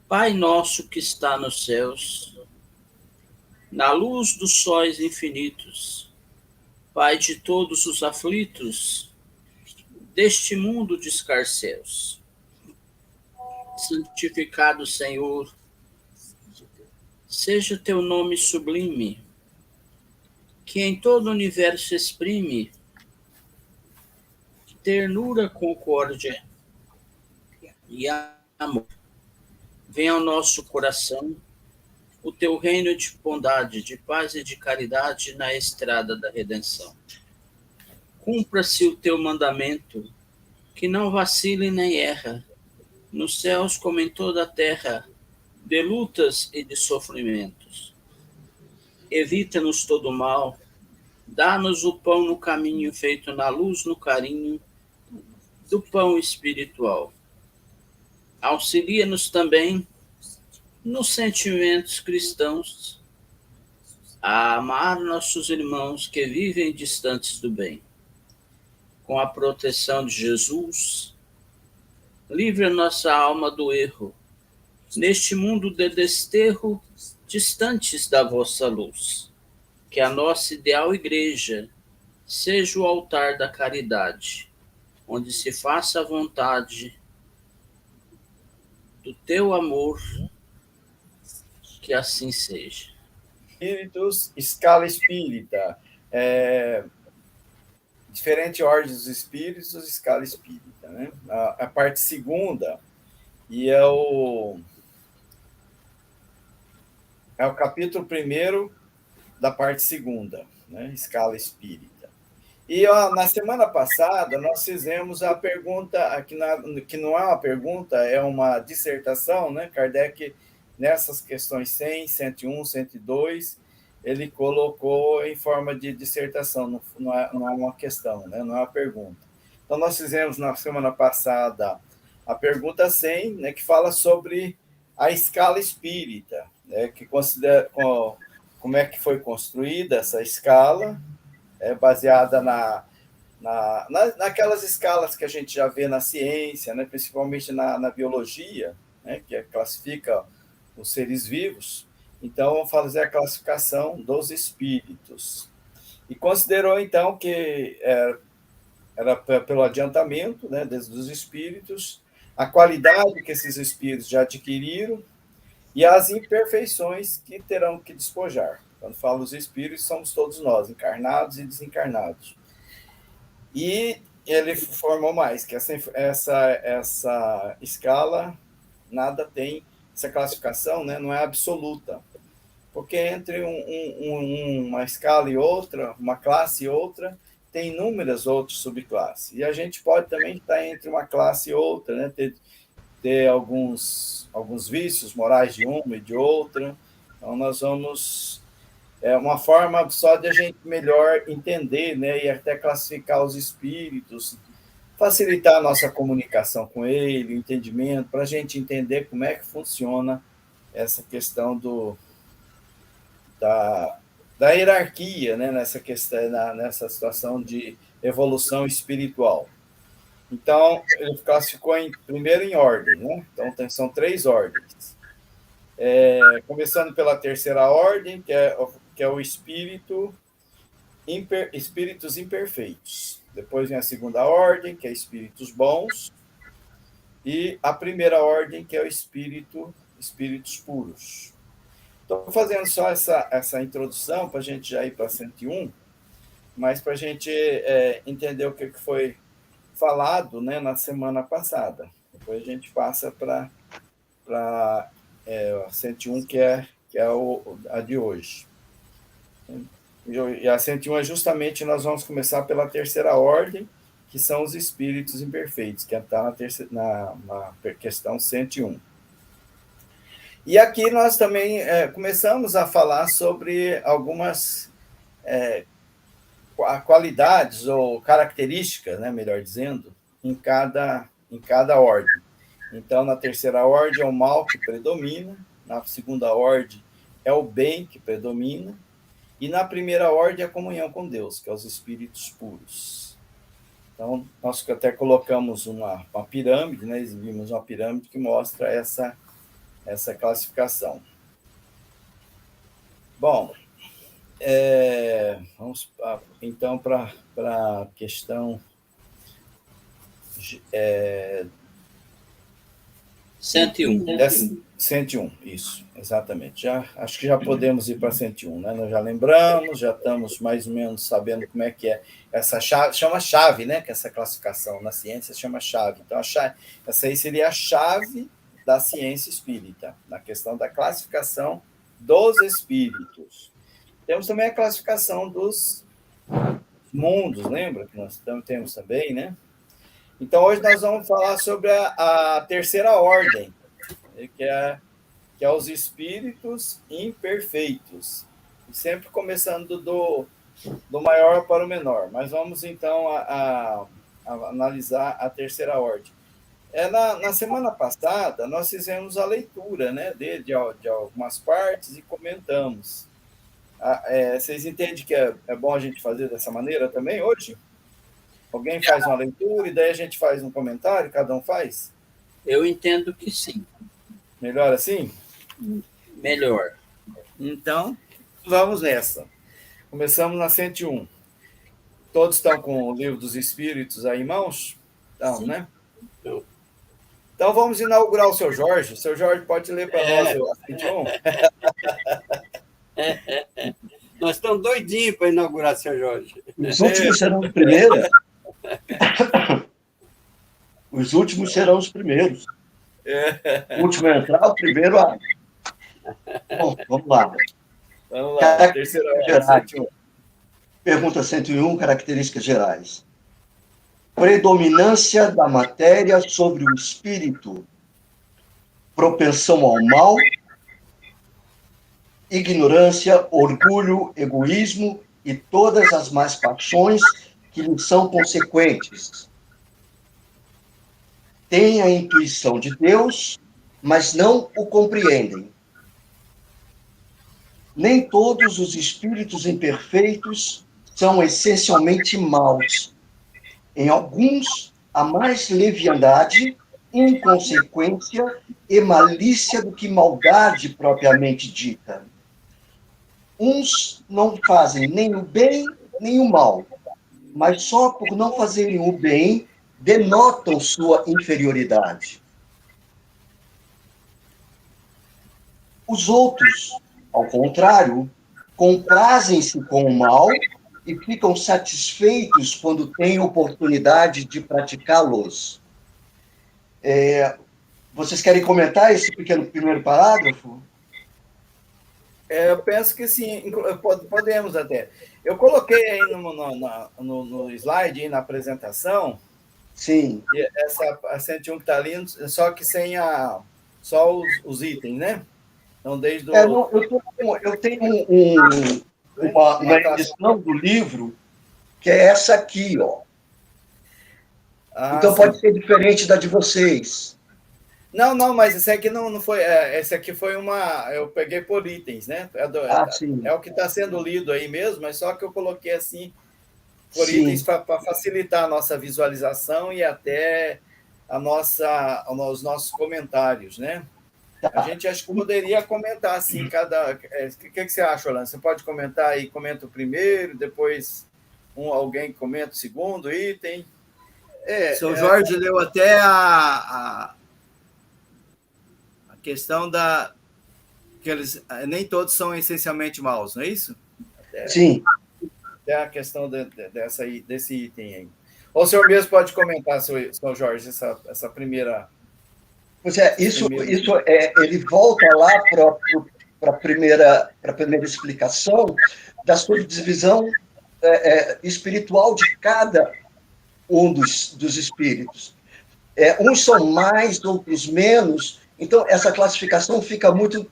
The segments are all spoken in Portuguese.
Pai nosso que está nos céus, na luz dos sóis infinitos, Pai de todos os aflitos, deste mundo de escarcéus, santificado, Senhor, seja teu nome sublime, que em todo o universo exprime ternura, concórdia e amor. Venha ao nosso coração o teu reino de bondade, de paz e de caridade na estrada da redenção. Cumpra-se o teu mandamento, que não vacile nem erra, nos céus como em toda a terra, de lutas e de sofrimentos. Evita-nos todo mal, dá-nos o pão no caminho, feito na luz, no carinho do pão espiritual. Auxilia-nos também nos sentimentos cristãos, a amar nossos irmãos que vivem distantes do bem. Com a proteção de Jesus, livre a nossa alma do erro, neste mundo de desterro, distantes da vossa luz. Que a nossa ideal igreja seja o altar da caridade, onde se faça a vontade do teu amor, que assim seja. Espíritos, escala espírita. Diferente ordem dos espíritos, escala espírita. Né? A parte segunda, e é o capítulo primeiro da parte segunda, né? Escala espírita. E na semana passada nós fizemos a pergunta, que não é uma pergunta, é uma dissertação, né? Kardec, nessas questões 100, 101, 102, ele colocou em forma de dissertação, não é uma questão, né? Não é uma pergunta. Então nós fizemos na semana passada a pergunta 100, né? Que fala sobre a escala espírita, né? Que considera como é que foi construída essa escala, baseada naquelas escalas que a gente já vê na ciência, né? Principalmente na biologia, né? Que classifica os seres vivos. Então, vamos fazer a classificação dos espíritos. E considerou, então, que era pelo adiantamento, né, dos espíritos, a qualidade que esses espíritos já adquiriram e as imperfeições que terão que despojar. Quando falo os espíritos, somos todos nós, encarnados e desencarnados. E ele formou mais, que essa escala nada tem, essa classificação, né, não é absoluta. Porque entre uma escala e outra, uma classe e outra, tem inúmeras outras subclasses. E a gente pode também estar entre uma classe e outra, né, ter alguns vícios morais de uma e de outra. Então, nós vamos... É uma forma só de a gente melhor entender, né, e até classificar os espíritos, facilitar a nossa comunicação com ele, o entendimento, para a gente entender como é que funciona essa questão da hierarquia, né, nessa questão, nessa situação de evolução espiritual. Então, ele classificou primeiro em ordem, né? Então, são 3 ordens. Começando pela terceira ordem, que é o espíritos imperfeitos. Depois vem a segunda ordem, que é espíritos bons. E a primeira ordem, que é o espíritos puros. Estou fazendo só essa introdução para a gente já ir para 101, mas para a gente entender o que foi falado, né, na semana passada. Depois a gente passa para 101, que é a de hoje. E a 101 é justamente, nós vamos começar pela terceira ordem, que são os espíritos imperfeitos, que está na questão 101. E aqui nós também começamos a falar sobre algumas qualidades ou características, né, melhor dizendo, em cada ordem. Então, na terceira ordem é o mal que predomina, na segunda ordem é o bem que predomina, e na primeira ordem é a comunhão com Deus, que é os espíritos puros. Então, nós até colocamos uma pirâmide, né? Exibimos uma pirâmide que mostra essa classificação. Bom, vamos então para a questão 101. 101, isso, exatamente. Acho que já podemos ir para 101, né? Nós já lembramos, já estamos mais ou menos sabendo como é que é essa chave, chama chave, né? Que essa classificação na ciência chama chave. Então, essa aí seria a chave da ciência espírita, na questão da classificação dos espíritos. Temos também a classificação dos mundos, lembra? Que nós temos também, né? Então, hoje nós vamos falar sobre a terceira ordem, que é os espíritos imperfeitos. E sempre começando do maior para o menor. Mas vamos, então, a analisar a terceira ordem. Na semana passada, nós fizemos a leitura, né, de algumas partes e comentamos. Vocês entendem que é bom a gente fazer dessa maneira também hoje? Alguém faz uma leitura e daí a gente faz um comentário, cada um faz? Eu entendo que sim. Melhor assim? Melhor. Então, vamos nessa. Começamos na 101. Todos estão com o Livro dos Espíritos aí em mãos? Então, sim, né? Então, vamos inaugurar o seu Jorge. O seu Jorge pode ler para nós a 101? Nós estamos doidinhos para inaugurar o seu Jorge. Os últimos serão os primeiros. Os últimos serão os primeiros. O último a entrar, o primeiro a... Bom, vamos lá. Vamos lá, terceira gerais. Pergunta 101, características gerais. Predominância da matéria sobre o espírito. Propensão ao mal. Ignorância, orgulho, egoísmo e todas as más paixões que lhe são consequentes. Têm a intuição de Deus, mas não o compreendem. Nem todos os espíritos imperfeitos são essencialmente maus. Em alguns, há mais leviandade, inconsequência e malícia do que maldade propriamente dita. Uns não fazem nem o bem nem o mal, mas só por não fazerem o bem denotam sua inferioridade. Os outros, ao contrário, comprazem-se com o mal e ficam satisfeitos quando têm oportunidade de praticá-los. Vocês querem comentar esse pequeno primeiro parágrafo? Eu penso que sim, podemos até. Eu coloquei aí no slide, aí na apresentação, sim, a 101 que está ali, só que sem só os itens, né? Então, desde eu tenho uma edição do livro que é essa aqui, ó. Então, sim, pode ser diferente da de vocês. Não, mas esse aqui não foi. Esse aqui foi eu peguei por itens, né? É o que está sendo lido aí mesmo, mas só que eu coloquei assim, por sim, itens, para facilitar a nossa visualização e até os nossos comentários, né? A gente acho que poderia comentar assim, o que você acha, Orlando? Você pode comentar aí, comenta o primeiro, depois alguém comenta o segundo item. O seu Jorge leu até a questão que eles nem todos são essencialmente maus, não é isso? Sim. Até a questão desse item aí. Ou o senhor mesmo pode comentar, seu Jorge, essa primeira... Pois ele volta lá para a primeira explicação da subdivisão espiritual de cada um dos espíritos. Uns são mais, outros menos. Então, essa classificação fica muito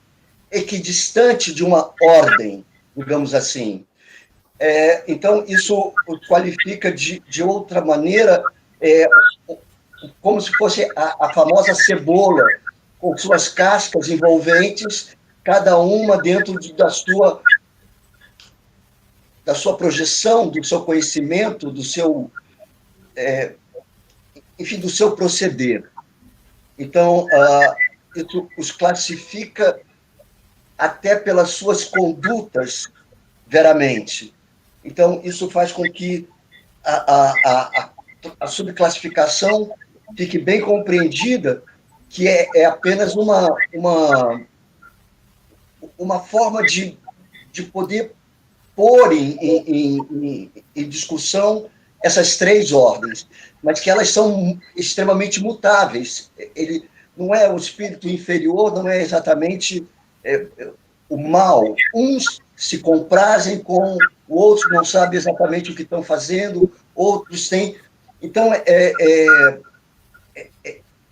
equidistante de uma ordem, digamos assim. Então, isso qualifica de outra maneira, como se fosse a famosa cebola, com suas cascas envolventes, cada uma dentro da sua projeção, do seu conhecimento, do seu enfim, do seu proceder. Então, isso os classifica até pelas suas condutas veramente. Então, isso faz com que a subclassificação fique bem compreendida, que é apenas uma forma de poder pôr em discussão essas três ordens, mas que elas são extremamente mutáveis. Ele não é o espírito inferior, não é exatamente o mal. Uns se comprazem com o outro, não sabe exatamente o que estão fazendo, outros têm. Então, é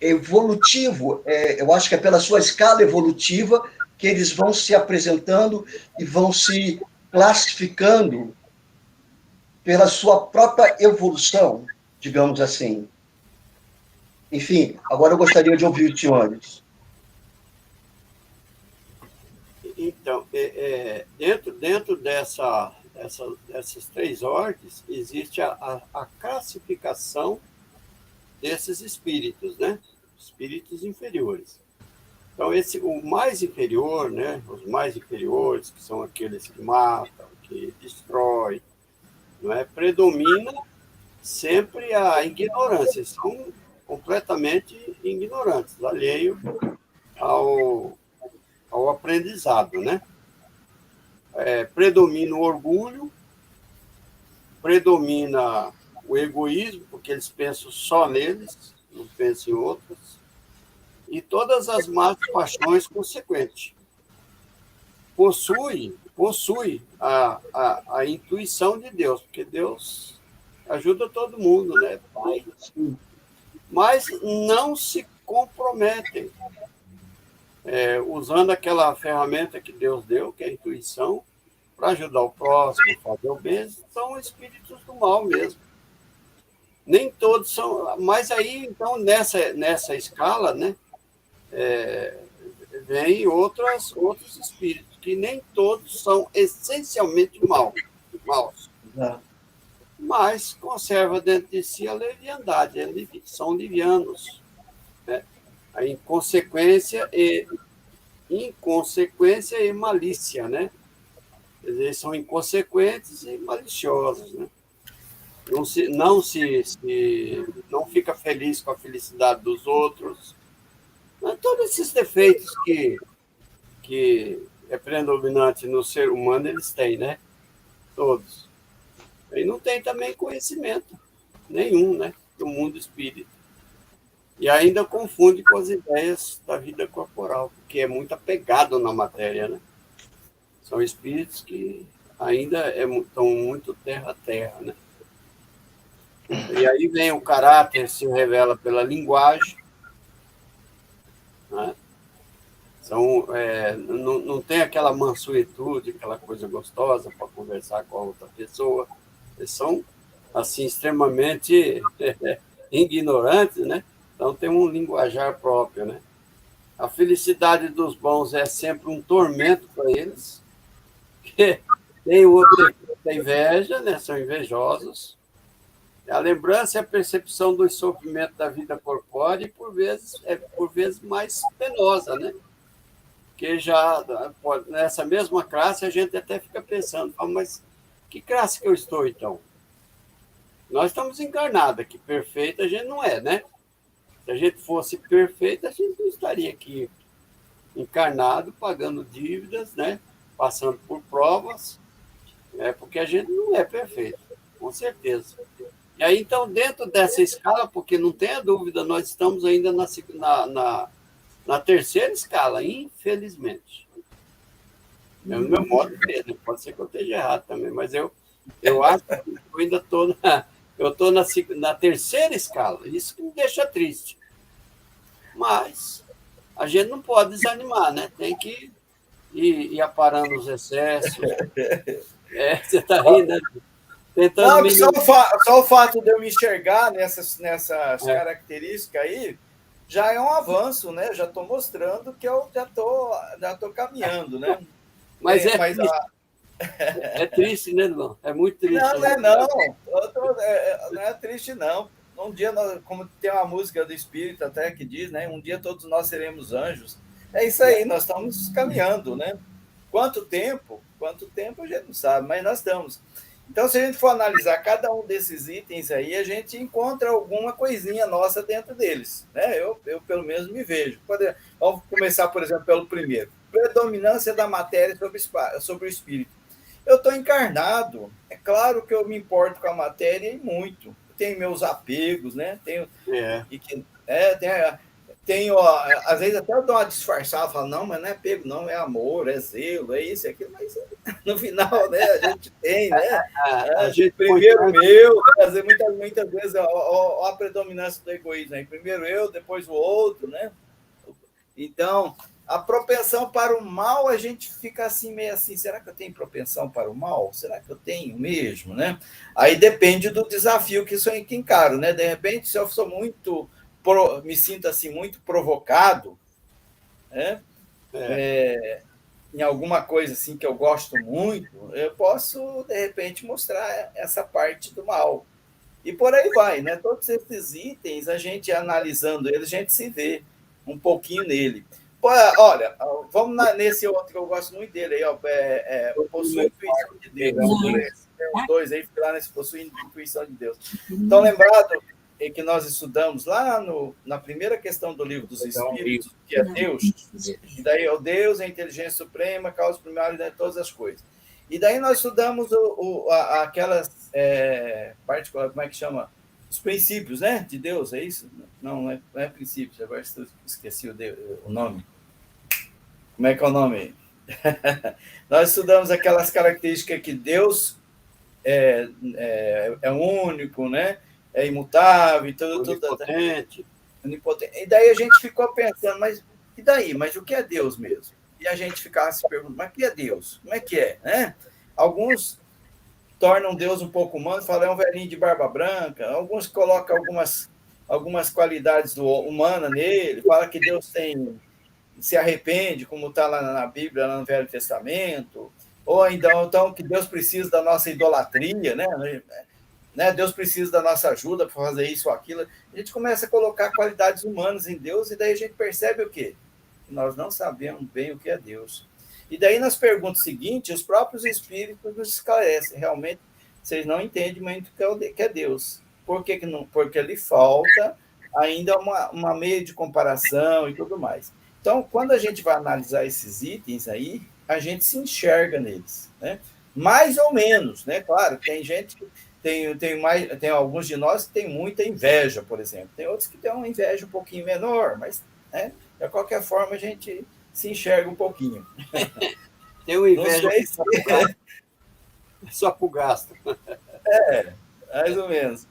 evolutivo, eu acho que é pela sua escala evolutiva que eles vão se apresentando e vão se classificando pela sua própria evolução, digamos assim. Enfim, agora eu gostaria de ouvir os senhores. Então, dentro dessas três ordens, existe a classificação desses espíritos, né? Espíritos inferiores. Então, o mais inferior, né? Os mais inferiores, que são aqueles que matam, que destroem, não é? Predomina sempre a ignorância, são completamente ignorantes, alheio ao aprendizado, né? Predomina o orgulho, predomina o egoísmo, porque eles pensam só neles, não pensam em outros, e todas as más paixões consequentes. Possui a intuição de Deus, porque Deus ajuda todo mundo, né? Pai. Mas não se comprometem, usando aquela ferramenta que Deus deu, que é a intuição, para ajudar o próximo, fazer o bem, são espíritos do mal mesmo. Nem todos são, mas aí, então, nessa escala, né, vem outros espíritos, que nem todos são essencialmente maus. Mas conserva dentro de si a leviandade, são livianos, né? A inconsequência e malícia, né? Quer dizer, são inconsequentes e maliciosos, né? Não fica feliz com a felicidade dos outros. Mas todos esses defeitos que é predominante no ser humano, eles têm, né? Todos. E não tem também conhecimento nenhum, né? Do mundo espírita. E ainda confunde com as ideias da vida corporal, porque é muito apegado na matéria, né? São espíritos que ainda estão muito terra a terra, né? E aí vem o caráter, se revela pela linguagem, né? Não tem aquela mansuetude, aquela coisa gostosa para conversar com a outra pessoa. Eles são, assim, extremamente ignorantes, né? Então, tem um linguajar próprio, né? A felicidade dos bons é sempre um tormento para eles. Tem o outro da inveja, né? São invejosos. A lembrança e a percepção dos sofrimentos da vida corpórea e, por vezes mais penosa, né? Porque já, nessa mesma classe, a gente até fica pensando, mas que classe que eu estou, então? Nós estamos encarnados aqui, perfeito a gente não é, né? Se a gente fosse perfeito, a gente não estaria aqui encarnado, pagando dívidas, né? Passando por provas, porque a gente não é perfeito, com certeza. E aí, então, dentro dessa escala, porque não tenha dúvida, nós estamos ainda na terceira escala, infelizmente. É o meu modo de ver, né? Pode ser que eu esteja errado também, mas eu acho que eu ainda estou na terceira escala. Isso que me deixa triste. Mas a gente não pode desanimar, né? Tem que ir aparando os excessos. Você está rindo, né? Tentando não, só o fato de eu me enxergar nessas características aí já é um avanço, né? Já estou mostrando que eu já estou caminhando, né? Mas é triste, né, irmão? É muito triste. Não, não é não. Não é triste, não. um dia, como tem uma música do Espírito até que diz, né? Um dia todos nós seremos anjos. É isso aí, nós estamos caminhando, né? Quanto tempo? A gente não sabe, mas nós estamos. Então, se a gente for analisar cada um desses itens aí, a gente encontra alguma coisinha nossa dentro deles, né? Eu pelo menos, me vejo. Vamos começar, por exemplo, pelo primeiro. Predominância da matéria sobre o espírito. Eu estou encarnado, é claro que eu me importo com a matéria e muito. Tenho meus apegos, né? Tenho, às vezes até eu dou uma disfarçada, falo, não, mas não é apego, não, é amor, é zelo, é isso, é aquilo, mas no final, né, a gente tem, né? Primeiro meu, né, muitas vezes a predominância do egoísmo, né? Primeiro eu, depois o outro, né? Então, a propensão para o mal, a gente fica assim, meio assim, será que eu tenho propensão para o mal? Será que eu tenho mesmo, né? Aí depende do desafio que isso que encaro, né? De repente, se eu sou me sinto assim muito provocado, né? Em alguma coisa assim que eu gosto muito, eu posso, de repente, mostrar essa parte do mal. E por aí vai, né? Todos esses itens, a gente analisando eles, a gente se vê um pouquinho nele. Olha, vamos nesse outro que eu gosto muito dele aí, possui intuição de Deus. Os dois aí, lá nesse possui intuição de Deus. Então, lembrado que nós estudamos lá na primeira questão do livro dos Espíritos, que é Deus, e daí o Deus, a inteligência suprema, causa primária de todas as coisas. E daí nós estudamos aquelas particulares, como é que chama? Os princípios, né, de Deus, é isso? Não é princípios, agora esqueci o nome. Como é que é o nome? Nós estudamos aquelas características que Deus é único, né? É imutável, onipotente. E daí a gente ficou pensando, mas e daí? Mas o que é Deus mesmo? E a gente ficava se perguntando, mas o que é Deus? Como é que é? Né? Alguns tornam Deus um pouco humano, falam é um velhinho de barba branca, alguns colocam algumas qualidades humanas nele, falam que Deus se arrepende, como está lá na Bíblia, lá no Velho Testamento, ou então que Deus precisa da nossa idolatria, né? Deus precisa da nossa ajuda para fazer isso ou aquilo. A gente começa a colocar qualidades humanas em Deus e daí a gente percebe o quê? Nós não sabemos bem o que é Deus. E daí, nas perguntas seguintes, os próprios espíritos nos esclarecem. Realmente, vocês não entendem muito o que é Deus. Por que não? Porque lhe falta ainda uma meia de comparação e tudo mais. Então, quando a gente vai analisar esses itens aí, a gente se enxerga neles, né? Mais ou menos, né? Claro, tem gente que tem alguns de nós que tem muita inveja, por exemplo. Tem outros que têm uma inveja um pouquinho menor, mas, né, de qualquer forma a gente se enxerga um pouquinho. Tem uma inveja só para o gasto. Mais ou menos.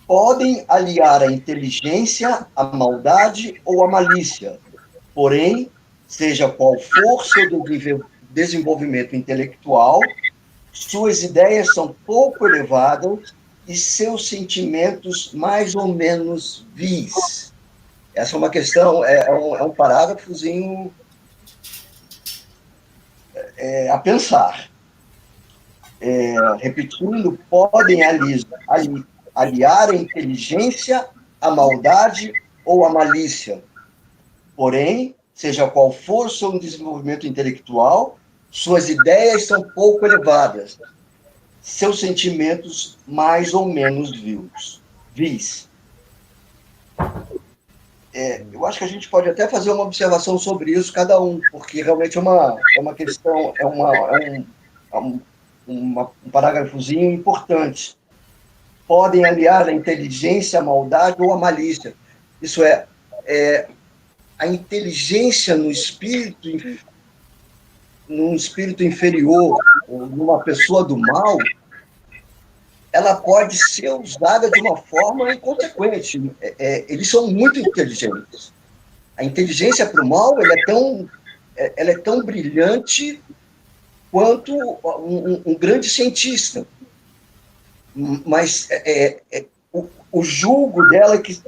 Podem aliar a inteligência, a maldade ou a malícia. Porém, seja qual for seu desenvolvimento intelectual, suas ideias são pouco elevadas e seus sentimentos mais ou menos vis. Essa é uma questão, é um parágrafozinho a pensar. Repetindo, podem aliar a inteligência, a maldade ou a malícia. Porém, seja qual for seu desenvolvimento intelectual, suas ideias são pouco elevadas, seus sentimentos mais ou menos vis. Eu acho que a gente pode até fazer uma observação sobre isso, cada um, porque realmente é uma questão, um parágrafozinho importante. Podem aliar a inteligência, a maldade ou a malícia. Isso a inteligência num espírito inferior, ou numa pessoa do mal, ela pode ser usada de uma forma inconsequente. Eles são muito inteligentes. A inteligência para o mal ela é tão brilhante quanto um grande cientista. Mas o julgo dela é que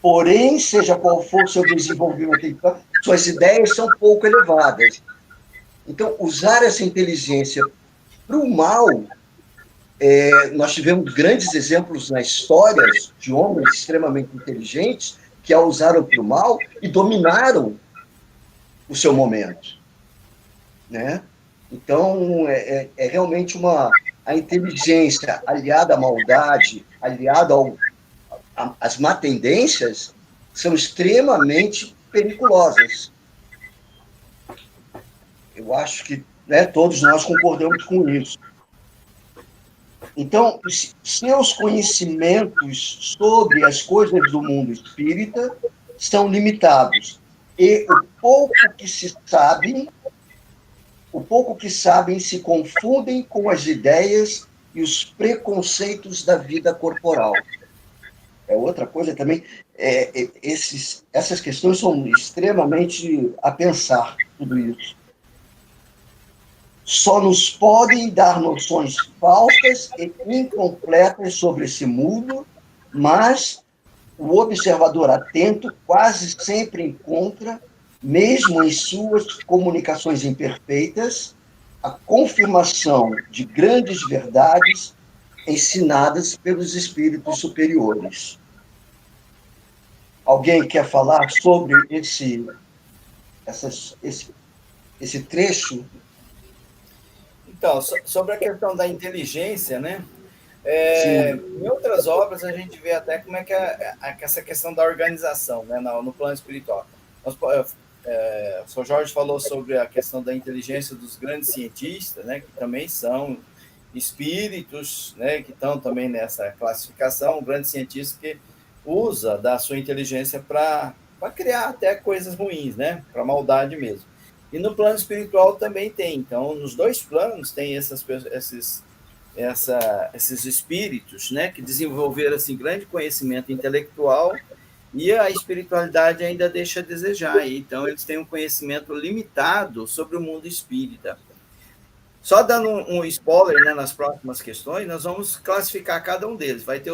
porém, seja qual for o seu desenvolvimento, suas ideias são pouco elevadas. Então, usar essa inteligência para o mal nós tivemos grandes exemplos na história de homens extremamente inteligentes que a usaram para o mal e dominaram o seu momento, né? Então, realmente a inteligência aliada à maldade, aliada às má tendências, são extremamente perigosas. Eu acho que, né, todos nós concordamos com isso. Então, seus conhecimentos sobre as coisas do mundo espírita são limitados. E o pouco que sabem se confundem com as ideias e os preconceitos da vida corporal. É outra coisa também. Essas questões são extremamente a pensar, tudo isso. Só nos podem dar noções falsas e incompletas sobre esse mundo, mas o observador atento quase sempre encontra, mesmo em suas comunicações imperfeitas, a confirmação de grandes verdades ensinadas pelos espíritos superiores. Alguém quer falar sobre esse trecho? Então, sobre a questão da inteligência, né? Em outras obras, a gente vê até como é que essa questão da organização, né, no plano espiritual. O Sr. Jorge falou sobre a questão da inteligência dos grandes cientistas, né, que também são espíritos, né, que estão também nessa classificação, um grande cientista que usa da sua inteligência para criar até coisas ruins, né, para maldade mesmo. E no plano espiritual também tem. Então, nos dois planos tem esses espíritos, né, que desenvolveram assim, grande conhecimento intelectual, e a espiritualidade ainda deixa a desejar. Então, eles têm um conhecimento limitado sobre o mundo espírita. Só dando um spoiler, né, nas próximas questões, nós vamos classificar cada um deles. Vai ter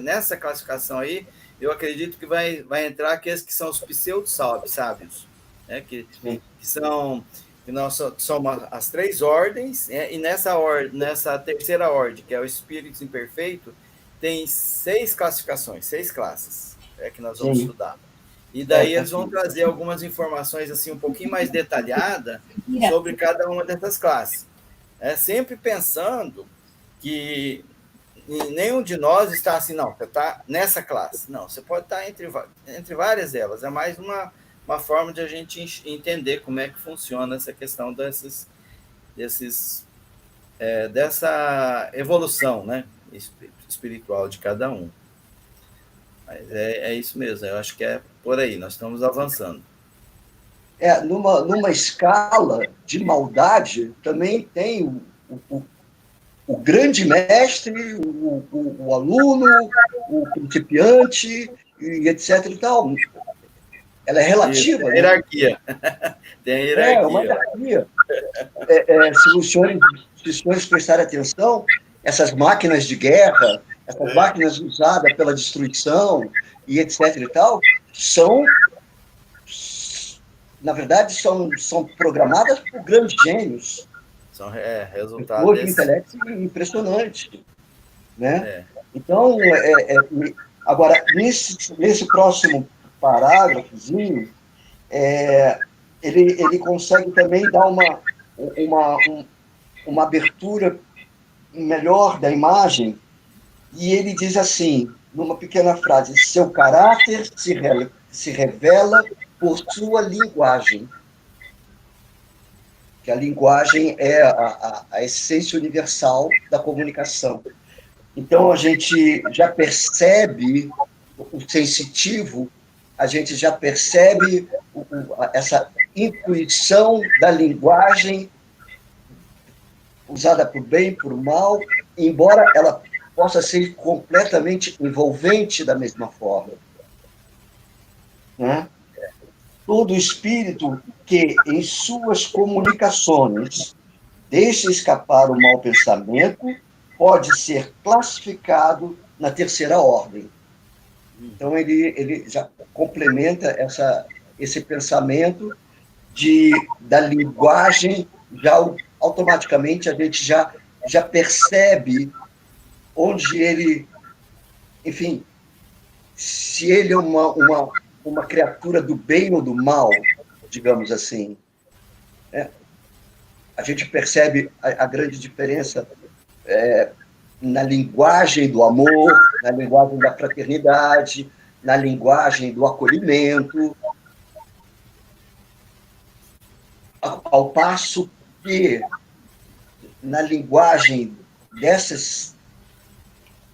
nessa classificação aí, eu acredito que vai entrar aqueles que são os pseudo-sábios, né, que são as três ordens, e nessa terceira ordem, que é o Espíritos Imperfeito, tem 6 classificações, 6 classes, que nós vamos estudar. E daí eles vão trazer algumas informações assim um pouquinho mais detalhadas sobre cada uma dessas classes. Sempre pensando que nenhum de nós está assim, não, você está nessa classe. Não, você pode estar entre várias delas. É mais uma forma de a gente entender como é que funciona essa questão dessa evolução, né, espiritual de cada um. Mas é isso mesmo, eu acho que é por aí, nós estamos avançando. Numa escala de maldade, também tem o grande mestre, o aluno, o principiante, e etc. E tal. Ela é relativa. Tem hierarquia. Né? Tem hierarquia. É uma hierarquia. Se os senhores prestarem atenção, essas máquinas de guerra, essas máquinas usadas pela destruição e etc. e tal, na verdade, são programadas por grandes gênios. São resultados de intelecto impressionante. Né? Então, agora, nesse próximo parágrafozinho, ele consegue também dar uma abertura melhor da imagem, e ele diz assim, numa pequena frase: seu caráter se revela por sua linguagem. Que a linguagem é a essência universal da comunicação. Então, a gente já percebe o sensitivo, a gente já percebe essa intuição da linguagem usada por bem e por mal, embora ela possa ser completamente envolvente da mesma forma. Né? Todo espírito que, em suas comunicações, deixa escapar o mau pensamento, pode ser classificado na terceira ordem. Então, ele já complementa esse pensamento da linguagem, já automaticamente a gente já já percebe onde ele, enfim, se ele é uma criatura do bem ou do mal, digamos assim. A gente percebe a grande diferença na linguagem do amor, na linguagem da fraternidade, na linguagem do acolhimento, ao passo que na linguagem desses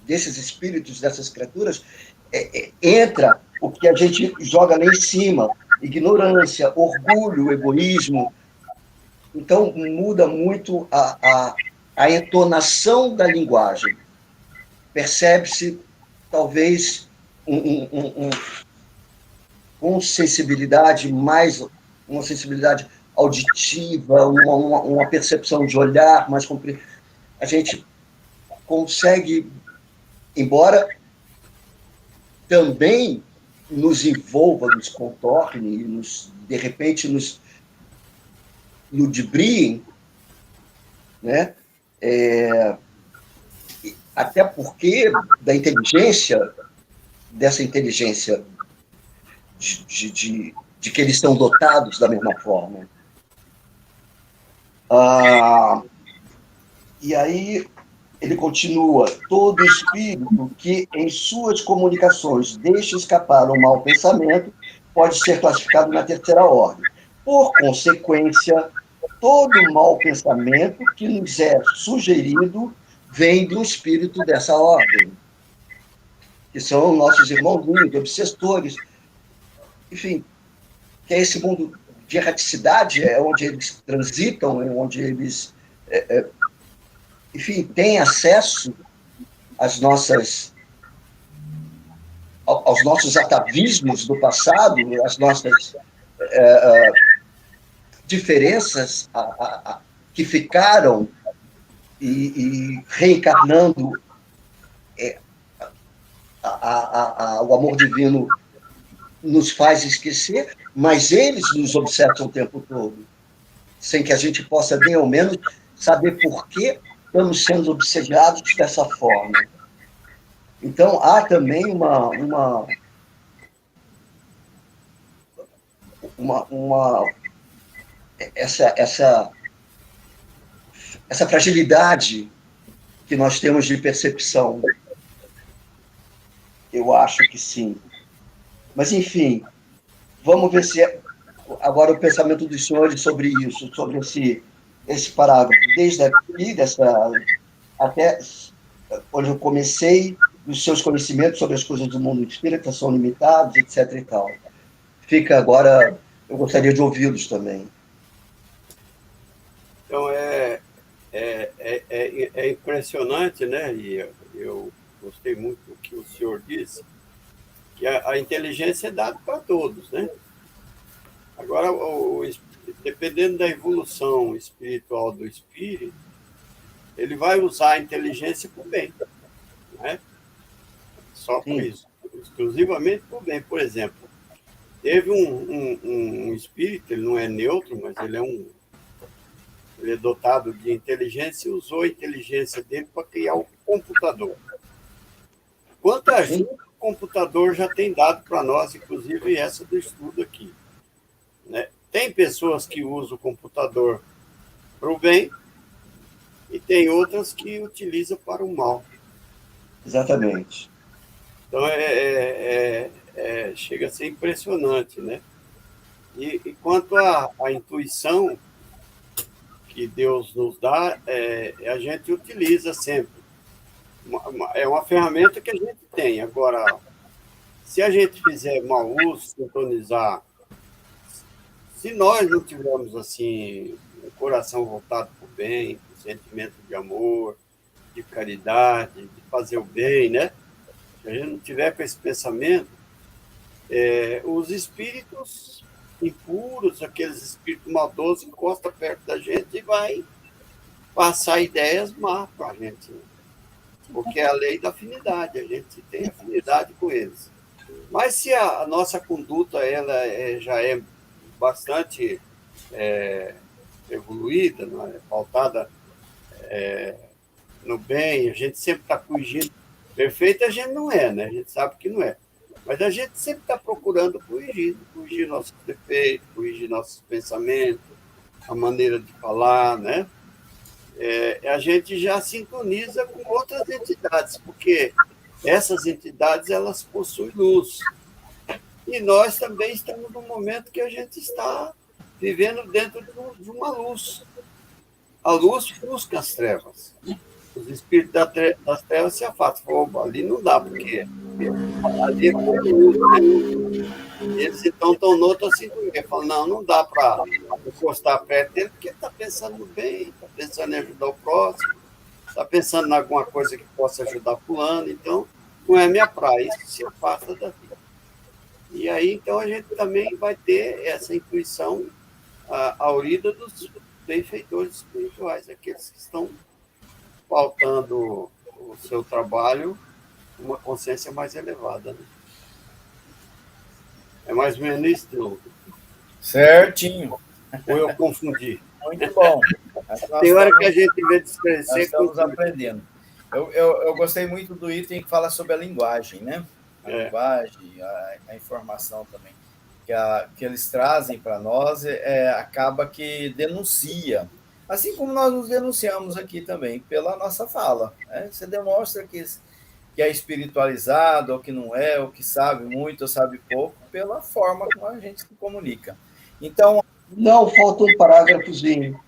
espíritos, dessas criaturas, entra o que a gente joga lá em cima: ignorância, orgulho, egoísmo. Então, muda muito a entonação da linguagem. Percebe-se, talvez, com sensibilidade mais, uma sensibilidade auditiva, uma percepção de olhar mais comprimida. A gente consegue, embora também nos envolva, nos contorne, de repente nos ludibriem, né? Até porque dessa inteligência de que eles são dotados da mesma forma. E aí ele continua: todo espírito que em suas comunicações deixa escapar um mau pensamento pode ser classificado na terceira ordem. Por consequência, todo mau pensamento que nos é sugerido vem de um espírito dessa ordem, que são nossos irmãozinhos, obsessores, enfim, que é esse mundo de erraticidade, é onde eles transitam, é onde eles, enfim, têm acesso aos nossos atavismos do passado, às nossas diferenças que ficaram e reencarnando o amor divino nos faz esquecer, mas eles nos observam o tempo todo, sem que a gente possa nem ao menos saber por que estamos sendo observados dessa forma. Então, há também essa fragilidade que nós temos de percepção. Eu acho que sim. Mas, enfim, vamos ver se agora o pensamento dos senhores sobre isso, sobre esse parágrafo, desde aqui, até onde eu comecei, os seus conhecimentos sobre as coisas do mundo espírita são limitados, etc. e tal. Fica agora, eu gostaria de ouvi-los também. Então, é impressionante, né? E eu gostei muito do que o senhor disse, que a inteligência é dada para todos, né? Agora, dependendo da evolução espiritual do espírito, ele vai usar a inteligência para o bem, né? Só por isso, exclusivamente para o bem. Por exemplo, teve um espírito, ele não é neutro, mas ele é dotado de inteligência e usou a inteligência dele para criar um computador. Quanta ajuda o computador já tem dado para nós, inclusive essa do estudo aqui, né? Tem pessoas que usam o computador para o bem e tem outras que utilizam para o mal. Exatamente. Então, chega a ser impressionante, né? E quanto à intuição que Deus nos dá, a gente utiliza sempre. É uma ferramenta que a gente tem. Agora, se a gente fizer mau uso, sintonizar, se nós não tivermos assim um coração voltado para o bem, um sentimento de amor, de caridade, de fazer o bem, né? Se a gente não tiver com esse pensamento, os espíritos impuros, aqueles espíritos maldosos, encostam perto da gente e vai passar ideias má para a gente, né? Porque é a lei da afinidade, a gente tem afinidade com eles. Mas se a nossa conduta já é bastante evoluída, não é? Pautada no bem, a gente sempre está corrigindo. Perfeito a gente não é, né? A gente sabe que não é. Mas a gente sempre está procurando corrigir nossos defeitos, corrigir nossos pensamentos, a maneira de falar, né? A gente já sintoniza com outras entidades, porque essas entidades, elas possuem luz. E nós também estamos num momento que a gente está vivendo dentro de uma luz. A luz busca as trevas. Os espíritos das trevas se afastam. Ali não dá, porque ali é como luz, né? Eles então estão noutra sintonia. Falam, não dá para encostar perto dele, porque ele está pensando no bem, está pensando em ajudar o próximo, está pensando em alguma coisa que possa ajudar fulano. Então, não é minha praia, isso se afasta da vida. E aí, então, a gente também vai ter essa intuição aurida dos benfeitores espirituais, aqueles que estão pautando o seu trabalho com uma consciência mais elevada. Né? É mais ou menos isso, Certinho. ou eu confundi? Muito bom. Tem hora que a gente vê descrescer. Nós estamos aprendendo. Eu gostei muito do item que fala sobre a linguagem, né? A linguagem, a informação também. Que eles trazem para nós, acaba que denuncia. Assim como nós nos denunciamos aqui também, pela nossa fala. Né? Você demonstra que é espiritualizado, ou que não é, ou que sabe muito, ou sabe pouco, pela forma como a gente se comunica. Então... Não, falta um parágrafozinho.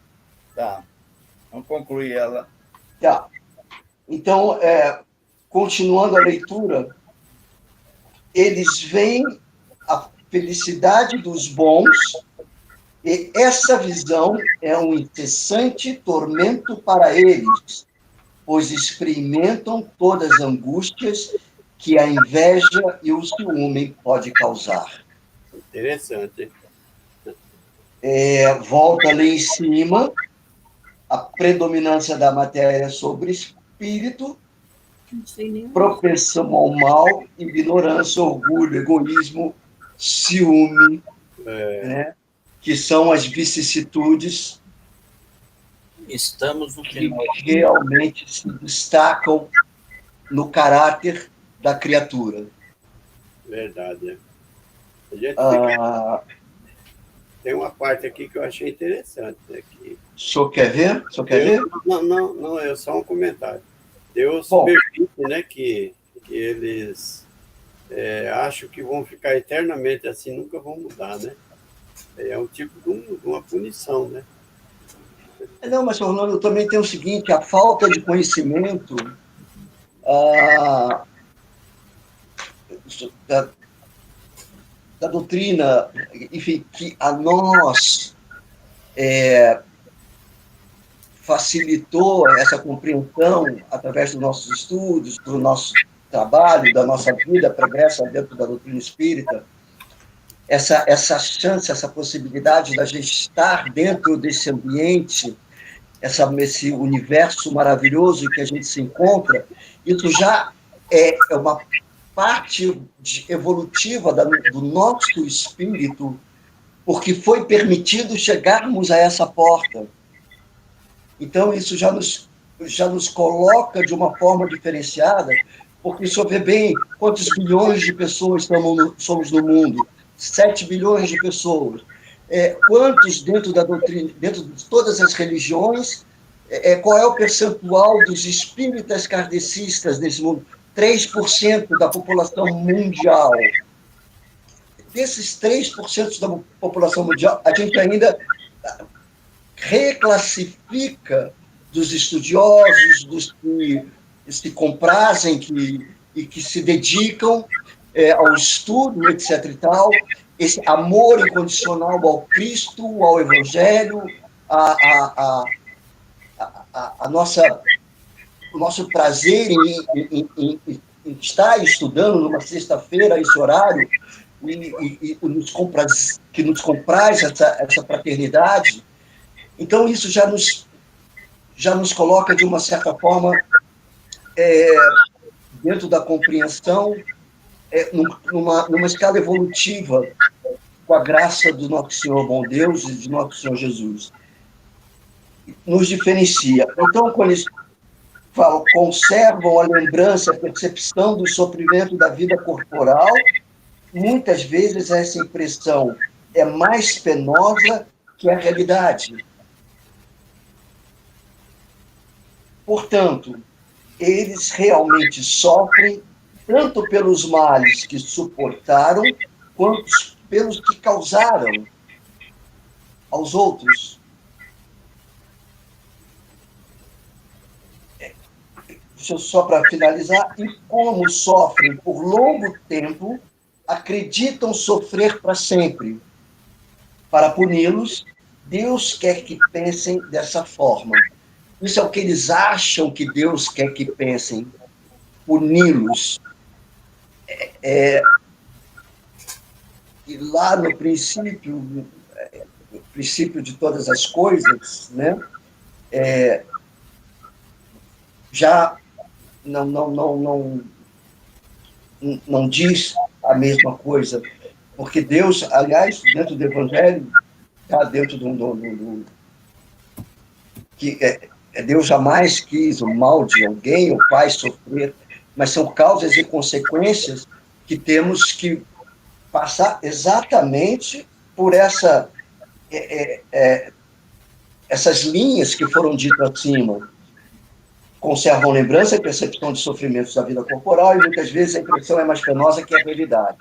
Tá. Vamos concluir ela. Tá. Então, continuando a leitura, eles veem a felicidade dos bons, e essa visão é um incessante tormento para eles, pois experimentam todas as angústias que a inveja e o ciúme pode causar. Interessante. Volta ali em cima, a predominância da matéria sobre espírito, propensão ao mal, ignorância, orgulho, egoísmo, ciúme, né? Que são as vicissitudes Estamos no que final. realmente se destacam no caráter da criatura. Verdade. A gente tem uma parte aqui que eu achei interessante. Né, que... O senhor quer ver? O senhor quer ver? Não, é só um comentário. Deus permite, né, que eles acham que vão ficar eternamente assim, nunca vão mudar, né? É um tipo de uma punição, né? Não, mas, Orlando, também tem o seguinte, a falta de conhecimento da doutrina, enfim, que a nós facilitou essa compreensão através dos nossos estudos, do nosso trabalho, da nossa vida pregressa dentro da doutrina espírita, essa chance, essa possibilidade da gente estar dentro desse ambiente, esse universo maravilhoso em que a gente se encontra, isso já é uma parte evolutiva do nosso espírito, porque foi permitido chegarmos a essa porta. Então, isso já nos coloca de uma forma diferenciada, porque se eu ver bem quantos bilhões de pessoas somos no mundo, 7 bilhões de pessoas, quantos dentro da doutrina, dentro de todas as religiões, qual é o percentual dos espíritas kardecistas nesse mundo? 3% da população mundial. Desses 3% da população mundial, a gente ainda reclassifica dos estudiosos, dos que se comprazem e que se dedicam ao estudo, etc. e tal, esse amor incondicional ao Cristo, ao Evangelho, o nosso prazer em estar estudando numa sexta-feira esse horário que nos compraz essa fraternidade. Então, isso já nos coloca, de uma certa forma, dentro da compreensão, numa escala evolutiva, com a graça do nosso Senhor bom Deus e de nosso Senhor Jesus. Nos diferencia. Então, conservam a lembrança, a percepção do sofrimento da vida corporal. Muitas vezes essa impressão é mais penosa que a realidade. Portanto, eles realmente sofrem tanto pelos males que suportaram, quanto pelos que causaram aos outros. Só para finalizar, e como sofrem por longo tempo, acreditam sofrer para sempre. Para puni-los, Deus quer que pensem dessa forma. Isso é o que eles acham que Deus quer que pensem. Puni-los. E lá no princípio de todas as coisas, né? Já não diz a mesma coisa, porque Deus, aliás, dentro do Evangelho, está dentro do que Deus jamais quis o mal de alguém, o pai sofrer, mas são causas e consequências que temos que passar exatamente por essas linhas que foram ditas acima. Conservam lembrança e percepção de sofrimentos da vida corporal, e muitas vezes a impressão é mais penosa que a realidade.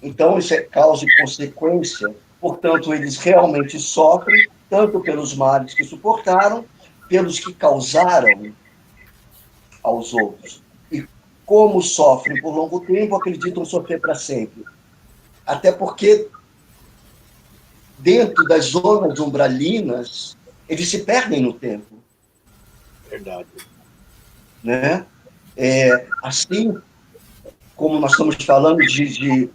Então, isso é causa e consequência. Portanto, eles realmente sofrem, tanto pelos males que suportaram, pelos que causaram aos outros. E como sofrem por longo tempo, acreditam sofrer para sempre. Até porque, dentro das zonas umbralinas, eles se perdem no tempo. Verdade. Né? Assim como nós estamos falando de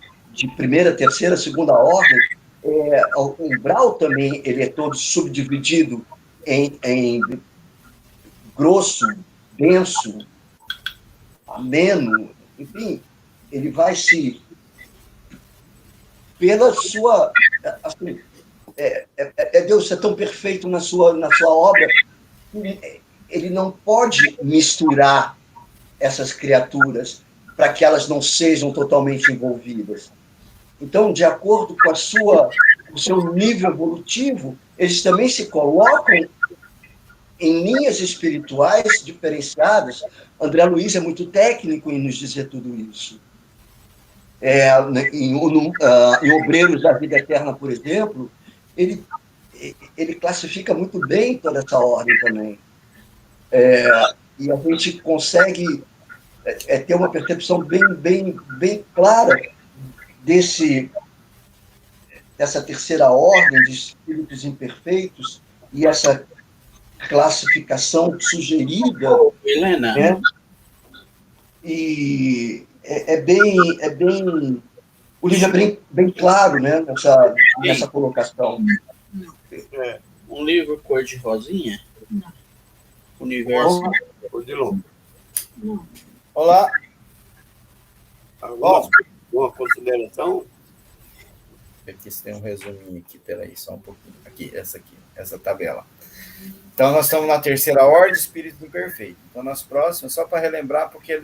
primeira, terceira, segunda ordem, o umbral também ele é todo subdividido em grosso, denso, ameno, enfim, ele vai se pela sua assim, Deus é tão perfeito na sua obra, ele não pode misturar essas criaturas para que elas não sejam totalmente envolvidas. Então, de acordo com o seu nível evolutivo, eles também se colocam em linhas espirituais diferenciadas. André Luiz é muito técnico em nos dizer tudo isso. Em Obreiros da Vida Eterna, por exemplo, ele classifica muito bem toda essa ordem também. E a gente consegue ter uma percepção bem clara dessa terceira ordem de espíritos imperfeitos e essa classificação sugerida. Helena. Né? E o livro é bem claro, né, nessa colocação. Um livro cor de rosinha? Universo. Cor de longo. Olá. Uma consideração? Aqui tem um resuminho aqui, peraí, só um pouquinho. Aqui, essa tabela. Então, nós estamos na terceira ordem, espírito imperfeito. Então, nas próximas, só para relembrar, porque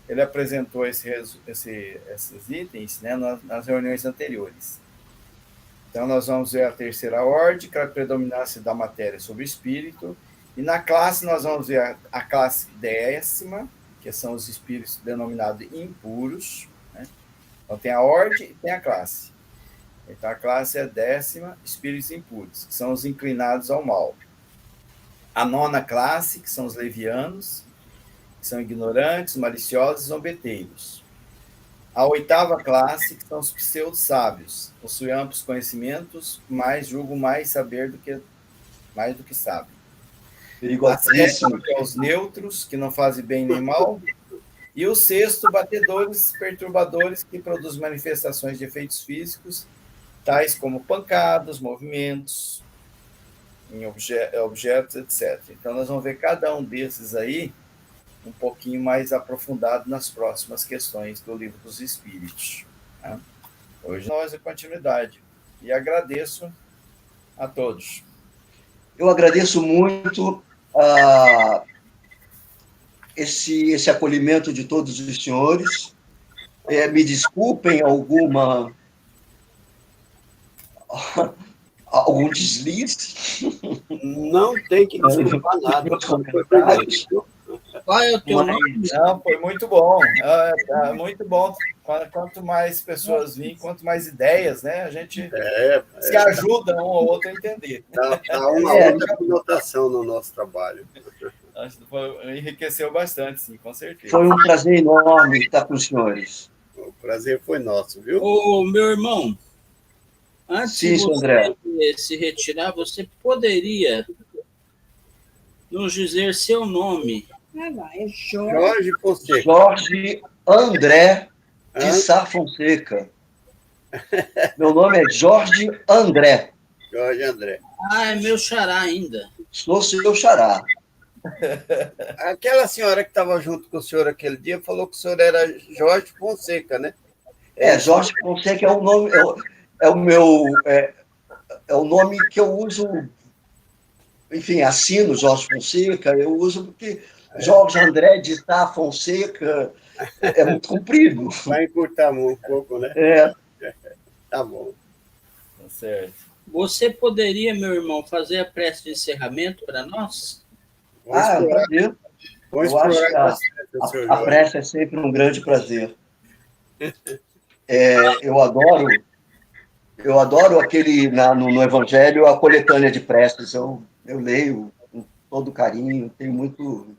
ele apresentou esses itens, né, nas reuniões anteriores. Então, nós vamos ver a terceira ordem, que é a predominância da matéria sobre o espírito. E na classe, nós vamos ver a classe 10ª, que são os espíritos denominados impuros. Né? Então, tem a ordem e tem a classe. Então, a classe é a 10ª, espíritos impuros, que são os inclinados ao mal. A 9ª classe, que são os levianos, que são ignorantes, maliciosos e zombeteiros. A 8ª classe, que são os pseudo-sábios, possuem amplos conhecimentos, mas julgam mais saber mais do que sabem. A 7ª, que é os neutros, que não fazem bem nem mal. E o 6º, batedores, perturbadores, que produzem manifestações de efeitos físicos, tais como pancadas, movimentos em objetos, etc. Então, nós vamos ver cada um desses aí um pouquinho mais aprofundado nas próximas questões do Livro dos Espíritos. Né? Hoje nós é continuidade. E agradeço a todos. Eu agradeço muito esse acolhimento de todos os senhores. Me desculpem algum deslize Não tem que desculpar nada. nos comentários, Qual é o teu mas nome? Não, foi muito bom. Muito bom. Quanto mais pessoas virem, quanto mais ideias, né? A gente se ajuda um ao outro a entender. Dá uma outra conotação no nosso trabalho. Enriqueceu bastante, sim, com certeza. foi um prazer enorme estar com os senhores. O prazer foi nosso, viu? Ô, meu irmão, antes Sim, de você André. se retirar, você poderia nos dizer seu nome? Jorge Fonseca. Jorge André de Sá Fonseca. Meu nome é Jorge André. Jorge André. Ah, é meu xará ainda. Sou seu xará. Aquela senhora que estava junto com o senhor aquele dia falou que o senhor era Jorge Fonseca, né? Jorge Fonseca é o nome, é o nome que eu uso, enfim, assino Jorge Fonseca, eu uso porque Jorge André de Sá Fonseca é muito comprido. Vai encurtar um pouco, né? Tá bom. Tá certo. Você poderia, meu irmão, fazer a prece de encerramento para nós? É um prazer. Eu acho que a prece é sempre um grande prazer. Eu adoro aquele, no Evangelho, a coletânea de preces. Eu leio com todo carinho, tenho muito...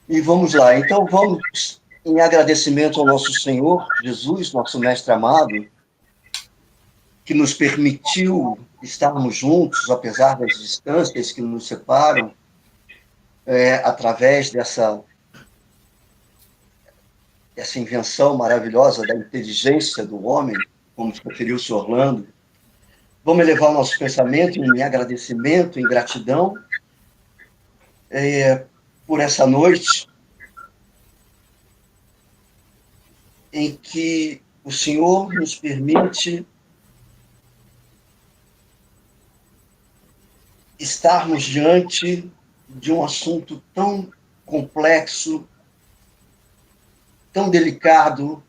E vamos lá. Então, vamos em agradecimento ao nosso Senhor Jesus, nosso Mestre amado, que nos permitiu estarmos juntos, apesar das distâncias que nos separam, através dessa invenção maravilhosa da inteligência do homem, como se referiu o senhor Orlando. Vamos elevar o nosso pensamento em agradecimento, em gratidão, por essa noite em que o Senhor nos permite estarmos diante de um assunto tão complexo, tão delicado,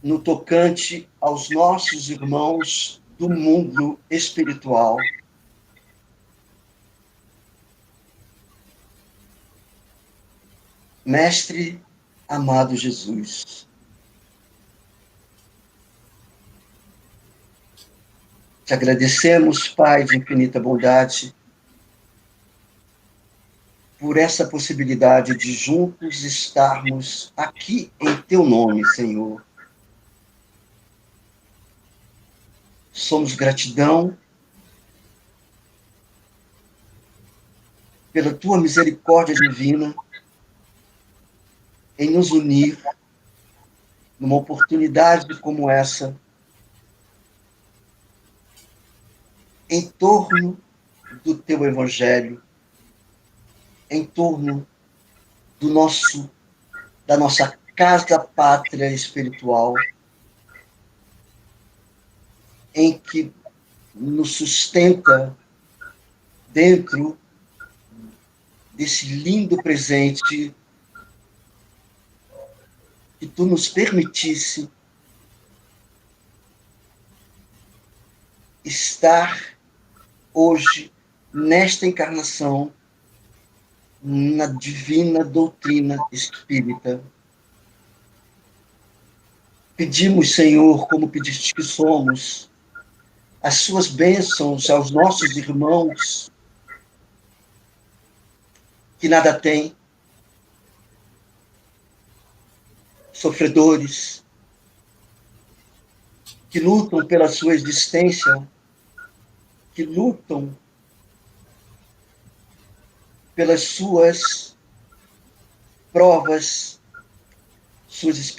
no tocante aos nossos irmãos do mundo espiritual. Mestre amado Jesus, te agradecemos, Pai de infinita bondade, por essa possibilidade de juntos estarmos aqui em teu nome, Senhor. Somos gratidão pela tua misericórdia divina em nos unir numa oportunidade como essa, em torno do teu Evangelho, em torno da nossa casa pátria espiritual, em que nos sustenta dentro desse lindo presente que tu nos permitisse estar hoje, nesta encarnação, na divina doutrina espírita. Pedimos, Senhor, como pediste que somos, as suas bênçãos aos nossos irmãos que nada têm, sofredores, que lutam pela sua existência, que lutam pelas suas provas, suas experiências.